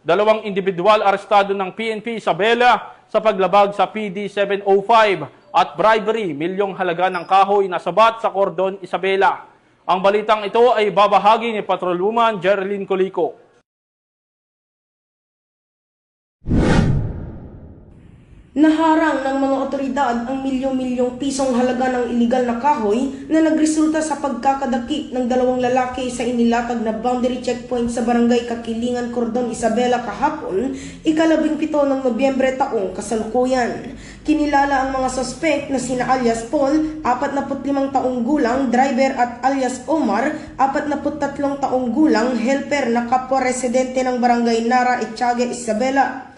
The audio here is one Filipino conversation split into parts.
Dalawang individual arestado ng PNP Isabela sa paglabag sa PD 705 at bribery, milyong halaga ng kahoy na sabat sa Cordon Isabela. Ang balitang ito ay babahagi ni Patrolwoman Jerilyn Colico. Naharang ng mga otoridad ang milyon-milyong pisong halaga ng iligal na kahoy na nagresulta sa pagkakadakip ng dalawang lalaki sa inilatag na boundary checkpoint sa barangay Kakilingan, Cordon Isabela kahapon, ika-17 ng Nobyembre taong kasalukuyan. Kinilala ang mga suspect na sina alias Paul, 45 taong gulang, driver, at alias Omar, 43 taong gulang, helper na kapwa residente ng barangay Nara, Etiaga, Isabela.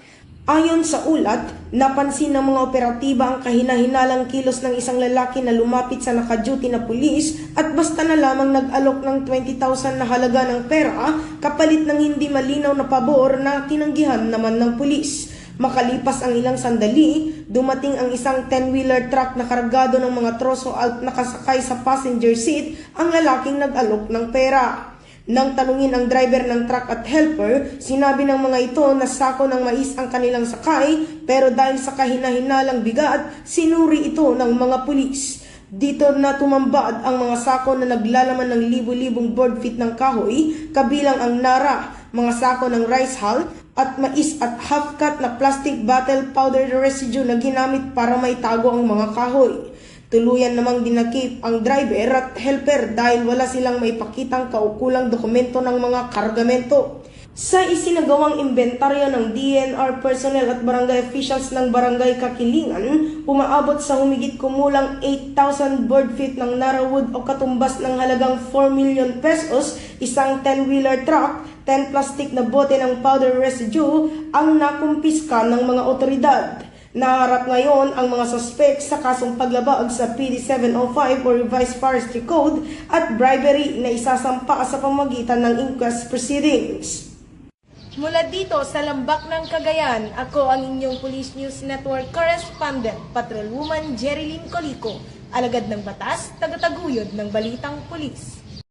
Ayon sa ulat, napansin ng mga operatiba ang kahina-hinalang kilos ng isang lalaki na lumapit sa naka-duty na pulis at basta na lamang nag-alok ng 20,000 na halaga ng pera kapalit ng hindi malinaw na pabor na tinanggihan naman ng pulis. Makalipas ang ilang sandali, dumating ang isang 10-wheeler truck na kargado ng mga troso at nakasakay sa passenger seat ang lalaking nag-alok ng pera. Nang tanungin ang driver ng truck at helper, sinabi ng mga ito na sako ng mais ang kanilang sakay, pero dahil sa kahina-hinalang bigat, sinuri ito ng mga pulis. Dito na tumambad ang mga sako na naglalaman ng libu-libong board feet ng kahoy, kabilang ang nara, mga sako ng rice hull, at mais at half-cut na plastic bottle powder residue na ginamit para maitago ang mga kahoy. Tuluyan namang dinakip ang driver at helper dahil wala silang maipakitang kaukulang dokumento ng mga kargamento. Sa isinagawang inventaryo ng DNR personnel at barangay officials ng barangay Kakilingan, umaabot sa humigit kumulang 8,000 board feet ng narawood o katumbas ng halagang 4 million pesos, isang 10-wheeler truck, 10 plastic na bote ng powder residue ang nakumpiska ng mga otoridad. Naharap ngayon ang mga suspect sa kasong paglabag sa PD 705 o Revised Forestry Code at bribery na isasampa sa pamamagitan ng inquest proceedings. Mula dito sa Lambak ng Cagayan, ako ang inyong Police News Network Correspondent, Patrolwoman Jerilyn Colico, alagad ng batas, tagataguyod ng balitang pulis.